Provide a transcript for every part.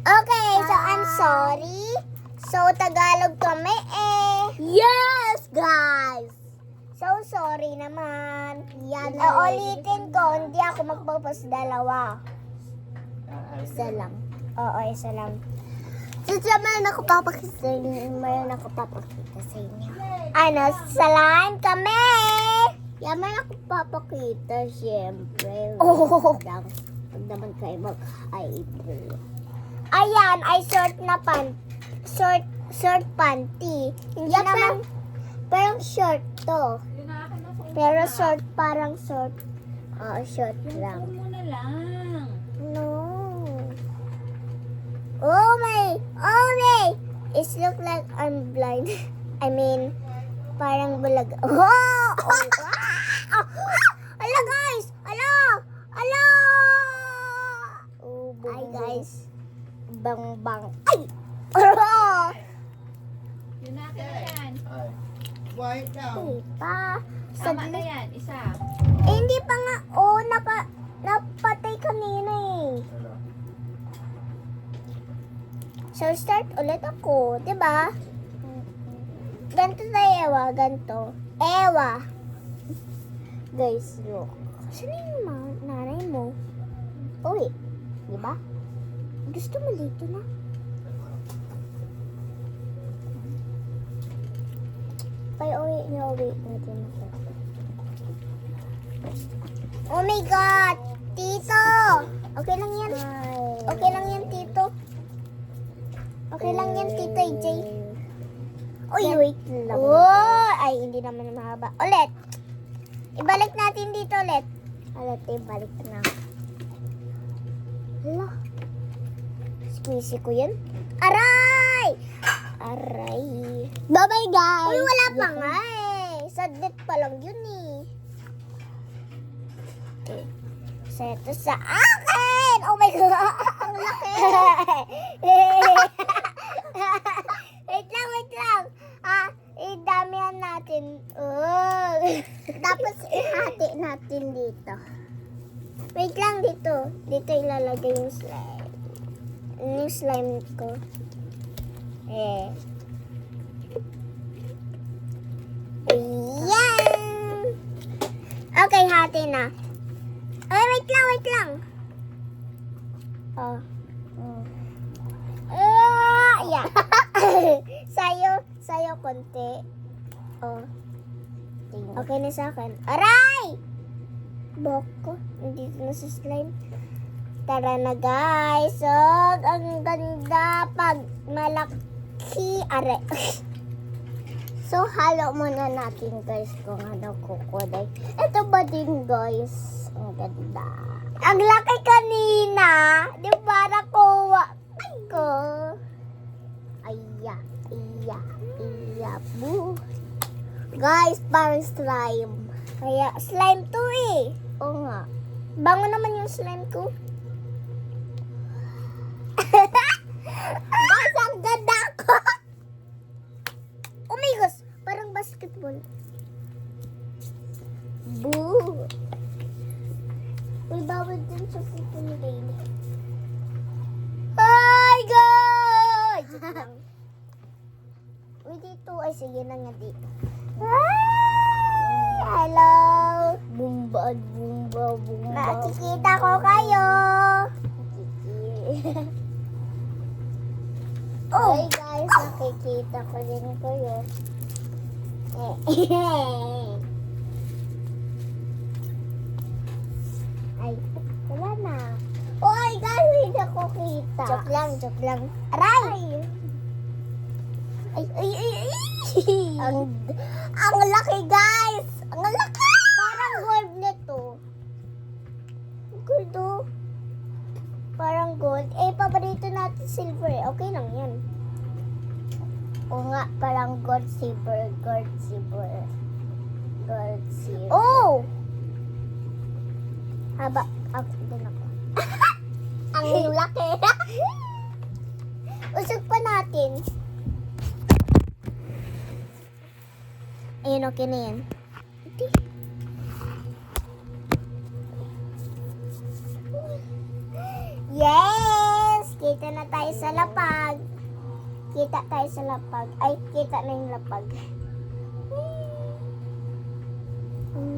Okay, so I'm sorry. So, Tagalog kami Yes, guys! So, sorry naman. Yan. Ulitin ko, hindi ako magpapos dalawa. Isa lang. Oo, isa lang. Kasi mayroon ako papakita sa inyo. Mayroon ako papakita sa inyo. Ano, slime kami! Yan, mayroon ako papakita, syempre. Oh. Lang. Pag naman kayo mag-eyebrow. Ayan, ay short na short panty. Hindi Yan, naman, parang short to. pero short, parang short. Oo, short lang. Muna lang. No. Oh my! It look like I'm blind. I mean, parang bulag. Oh! Ala guys! Ala! Oh, Ay guys. Bang-bang. Ay! Oh! Yun na yan. Quiet now. Hindi pa. Tama na yan. Isa. Hindi pa nga. Oh, napatay kanina eh. So, start ulit ako. Diba? Ganto tayo, Ewa. Ganto. Ewa. Guys, look. Saan yung nanay mo? Uwi. Diba? Gusto mo dito na? Uwi natin ako. Oh my God! Tito! Okay lang yan. Okay lang yan, Tito. Okay lang yan, Tito AJ. Uy, Wait lang. Oh! Ay, hindi naman mahaba. Ulit. Ibalik natin dito ulit. Alate, balik na. Hala. Squeezy ko yun. Aray! Aray. Bye-bye, guys! Uy, wala pa nga eh. Sadlit pa lang yun eh. Okay. Seto sa akin! Oh my God! Ang laki! wait lang. Idamihan natin. Oh. Tapos, ihati natin dito. Wait lang dito. Dito ilalagay yung slime. Yung slime ko. Ayan! Okay, hati na. Ay, wait lang. Oh. Yeah. Sayo konti. Oh. Okay na sa akin. Aray! Boko. Nandito na sa slime. Tara na guys. So, ang ganda pag malaki. Aray. So, halo muna natin, guys, kung ano kukulay. Ito ba din, guys? Ang ganda. Ang laki kanina. Di ba nakuha ko? Iya, boo. Guys, parang slime. Kaya slime to eh. Oo nga. Bango naman yung slime ko. Guys, ang ganda ko! Oh my gosh, parang basketball. Boo! Uy, bawal din sa puto ni Bailey. Hi guys! Uy, dito. Ay, sige na nga dito. Hi! Hello! Bumba. Nakikita ko kayo. Oh! Hey guys, nakikita ko din kayo. Ay, wala na. Oy, guys, hindi ako kita. Joke lang. Aray! Ay. Ang laki, guys! Ang laki! Parang gold nito. Gold oh. Parang gold. Eh, paborito natin silver eh. Okay lang yan. Oo nga, parang gold silver. Oh! Haba. Ako din ako. Ang laki. Usog pa natin. Ayun, okay na yan. Yes! Dito na tayo sa lapag. Kita tayo sa lapag. Ay, kita na yung lapag.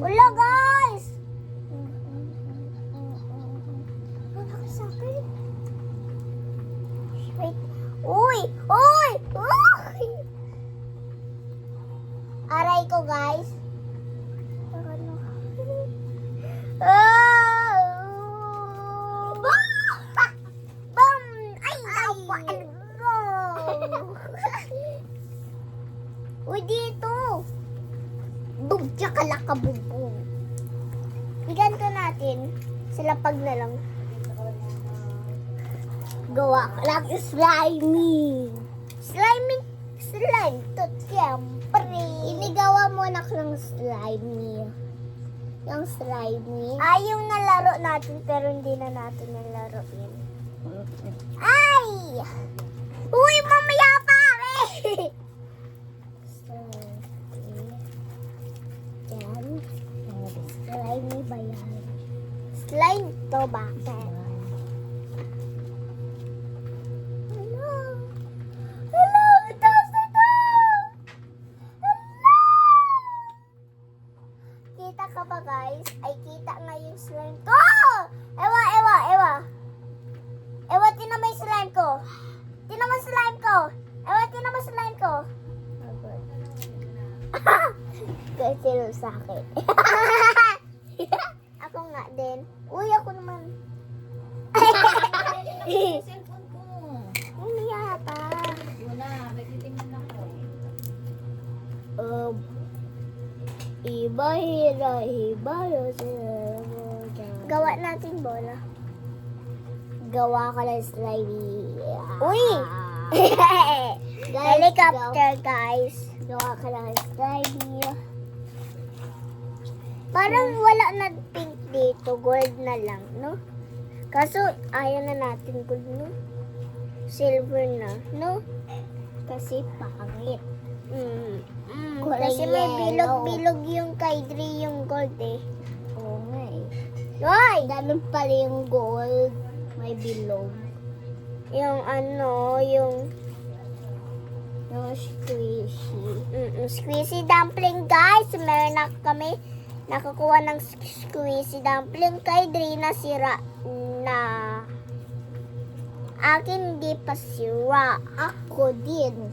Wala, guys! Wala ka sa akin. Wait. Uy! Uy! Uy! Aray ko, guys. Bam! Ay, nawa! Uy, dito! Bugja ka lang kabubong. Iganto natin. Sa lapag na lang. Gawa ka lang slimy. Slimy? Slime to siyempre. Inigawa mo na ng slimy. Yung slimy. Ay, yung nalaro natin pero hindi na natin nalaro yun. Ay! Uy, mamaya pa! Yan. Slimy ba yan? Slime to bakit? Hello! Hello! Itaas na ito! Hello! Kita ka ba, guys? Ay, kita nga yung slime ko! Ewa! Ewa, tinan mo yung slime ko! Tinan mo yung slime ko! Ewa, tinan mo yung slime ko! Kasi sa akin. Ako nga din. Uy, ako naman. Yung cellphone ko. Umiya pa. Wala, nagtitingnan ako. Iba hira, iba Gawa natin bola. Gawa ka ng slimy. Uy! Guys, Helicopter, guys. Gawa ka ng slimy. Parang wala na pink dito. Gold na lang, no? Kaso, ayaw na natin gold, no? Silver na, no? Kasi pangit. Kasi Kulay may yellow. bilog-bilog yung kay Dre yung gold, eh. Oo nga eh. Hoy! Ganun pala yung gold. May bilog. Yung ano, yung Yung squishy. squishy dumpling, guys. Meron na kami nakakuha ng squishy dumpling kay Dre na sira na. Akin hindi pa sira. Ako din.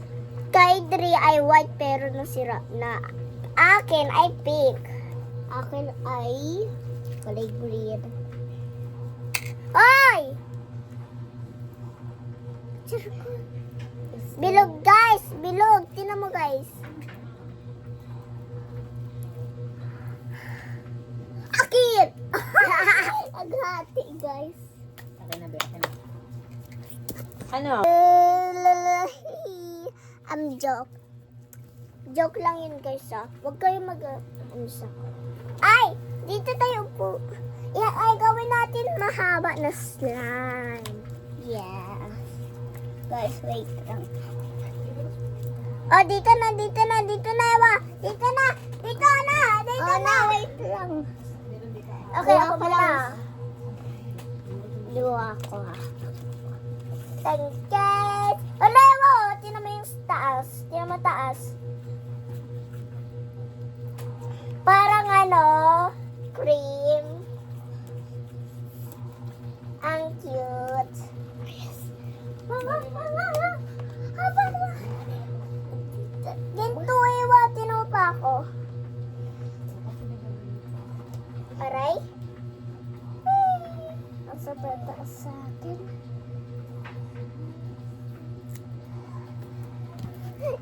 Kay Dre ay white pero nasira na. Akin ay pink. Akin ay kulay green. Ay! Bilog, guys! Bilog! Tingnan mo, guys. Akin! Aghati, guys. Okay na, Bea. Ano? Joke. Joke lang yun, guys, ah. Huwag kayo mag-umsa. Ay! Dito tayo po. Ay, gawin natin mahaba na slime. Yeah. Guys, wait lang. Oh, dito na, Ewa. Dito na. Oh, na, wait lang. Okay, Gawa ako ko na. lang. Gawa ko ha. Tangkes. Wala, Ewa. Tingnan mo yung taas. Tingnan mo taas. Parang ano, cream. Ang cute. Ganito, Ewa. Tingnan mo pa ako. Aray? Ang super taas sa akin.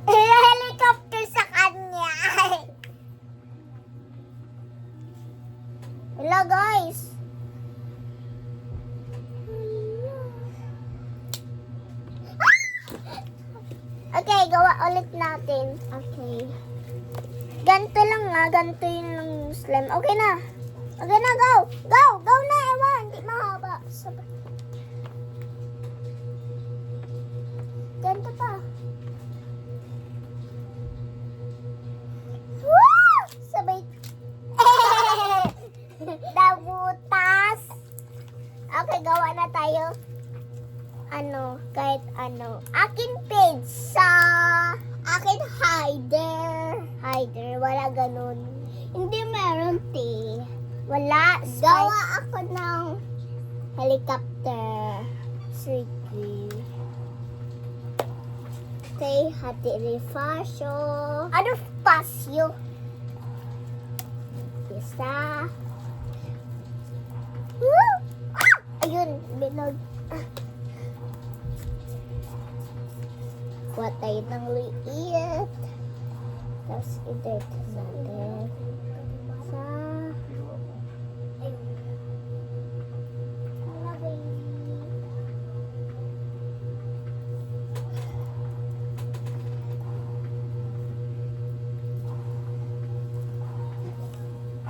Helicopter sa kanya. Hello, guys. Okay, gawa ulit natin. Okay. Ganito lang nga, ganito yung slime. Okay na. Okay na, go! Go! Go na, Ewa! Hindi mahaba. Ganito pa. Woo! Sabay. Dabutas. Okay, gawa na tayo. Ano? kahit ano. Akin pizza. Akin hider. Hider, wala ganun. Hindi meron, te. Wala. Gawa ako ng helicopter. Sige. Kay Hati Refasyo. Ano pasyo? Isa. Woo! Ah! Ayun, binog. Kuha tayo ng liit. Tapos i-date natin. Sa...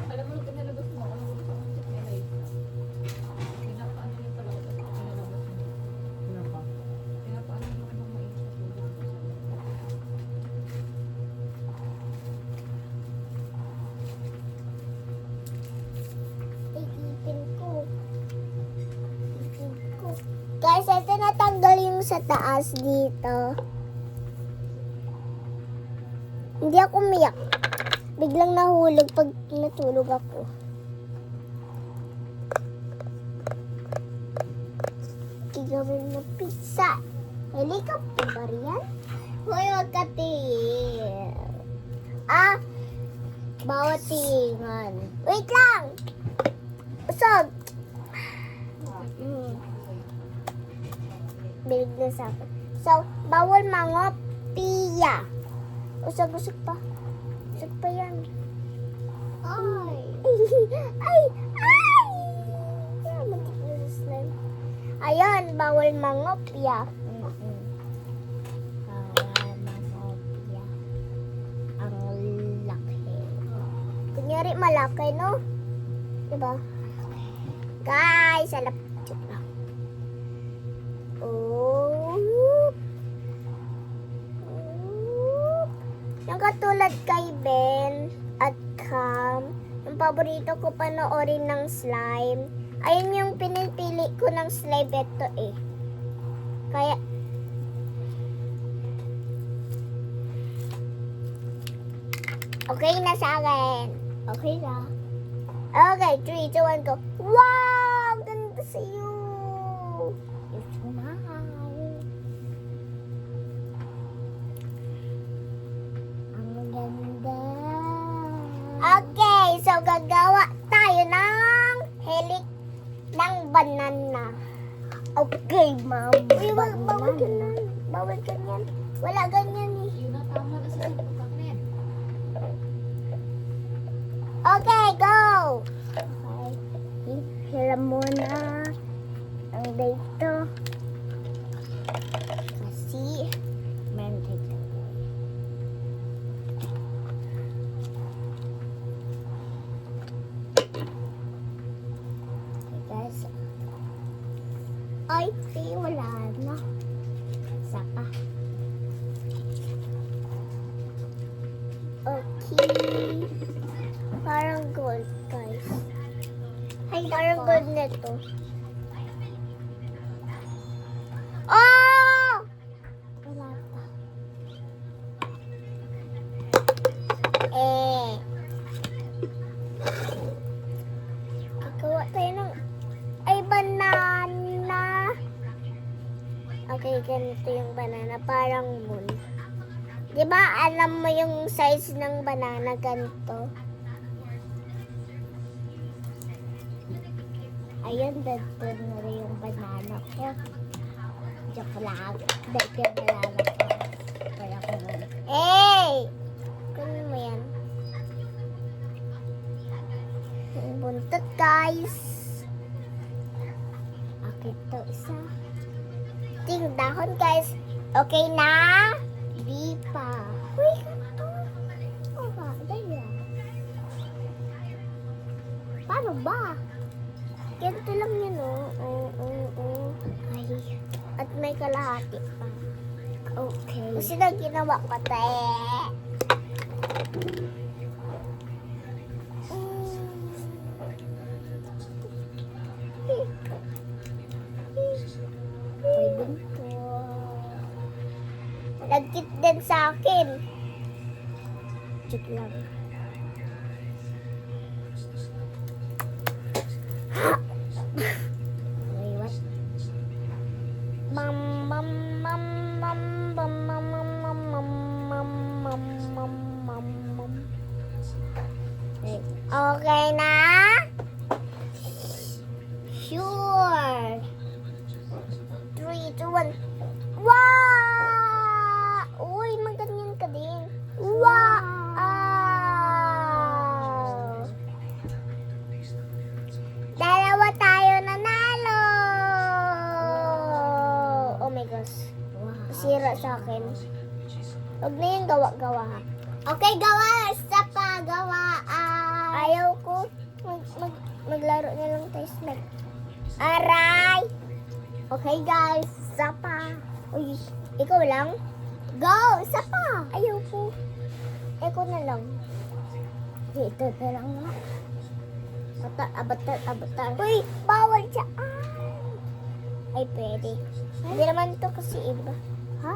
Alam mo, pinalabas mo. Alam mo, may live na. Pinapaano yun talaga. Tapos pinalabas mo. Pinapaano yun ng mainit. Iipin ko. Iipin ko. Guys, ito natanggal yung sa taas dito. Hindi ako umiyak. Biglang nahulog pag natulog ako. Gagawin mo pizza. Helicopter ba yan? Hoy, wag ka tingin. Ah, Bawat tingan. wait lang! Usog! Bilig na sa akin. So, bawal mangopiya. Usog-usog pa. Usog pa yan. Ay. Ay! Ay! Ah, matik na sa slime. Ayun, bawal mangopya. Bawal mangopya. Ang laki. Kunyari malaki, no? Diba? Guys, alap. Joke lang. Oh. Yung katulad kay Ben at Cam, yung paborito ko panoorin ng slime. Ayun yung pinipili ko ng slime ito eh. Kaya, okay na sa akin. Okay na. Okay, 3, 2, 1, go. Wow! Ganda sa'yo! It's mine. Ang ganda. Okay, so gagawa tayo ng ng banana. Okay, ma'am. Uy, bawal ganyan. Bawal ganyan. Wala ganyan eh. Yun na, tama na sa pagkakin. Okay, go! Okay. Hiram muna ang dito. Kasi, meron dito. Okay, guys. Ay, wala na. Saka. Okay. Parang gold, guys. Ay, parang gold nito. Oh! Wala pa. Eh. Gagawa tayo ng... Ay, banana. Okay, ganito yung banana. Parang moon. Diba, alam mo yung size ng banana ganito? Ayun, dito na rin yung banana ko. Joke lang. Dito yung banana ko. Kaya ko nun. Hey! Kunin mo yan. Yung buntot, guys. Okay, to isa. Ito yung dahon, guys. Okay na? Di pa. Uy, ganito. Oo ba? Daya. Paano ba? Ganito lang yun, oh. Ay, At may kalahati pa. okay. Kasi na ginawa ko, te. Pwede to. Lagkit din sa akin. Joke lang. Wait, what? Mam mam mam mam mam mam mam mam mam mam mam mam mam mam. Wait. Okay na? Sure. 3, 2, 1. Wow! Uy, maganyan ka din. Wow! Dalawa tayo nanalo! Oh my gosh. Sira sa akin. Huwag na yung gawa-gawa ha. Okay, gawa. Isa pa, gawa. Ayaw ko. Maglaro na lang tayo snack. Aray! Okay, guys. Isa pa. Uy, ikaw lang? Go! Isa pa. Ayaw ko. Ikaw na lang. Dito na lang na. Abatar. Uy, bawal siya. Ay, pwede. Hindi naman to kasi iba. Ha?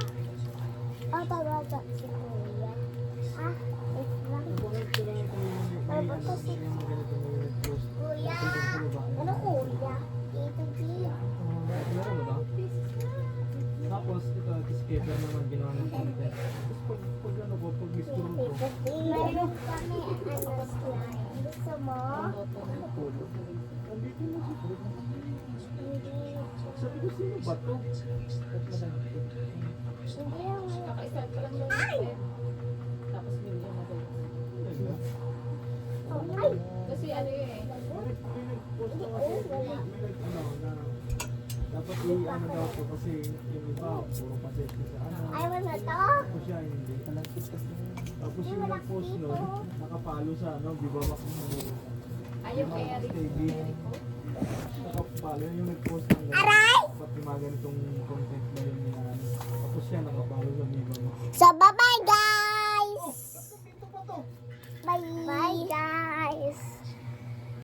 Baba si Kuya. Wait lang. Baba to si Kuya. Ano Kuya? Dito dito. Meron ba? Tapos ito, skipper naman ginawa ng content. Tapos pag ano ko, pag gusto ko, Meron kami ano slime. Gusto mo? tulog. Andito na si Fred. Sabi ko, sino ba to? At madami. Hindi lang. Kaka-start pa lang yung step. Tapos million na doon. Ay! Kasi ano yun eh. May nag-post na kasi, may nag-ano na dapat i-ano daw ko kasi yung iba, puro pasete sa ano. Ay, wala to. Tapos siya hindi. Tapos yung nag-post nun, nakapalo sa ano, Bibamak ng Manila. Ayaw kay Eric. Eric ko. Nakapalo yung nag-post ng Aray! dapat yung mga ganitong content na yun nila. Tapos siya nakapalo sa Bibamak. So, bye-bye guys!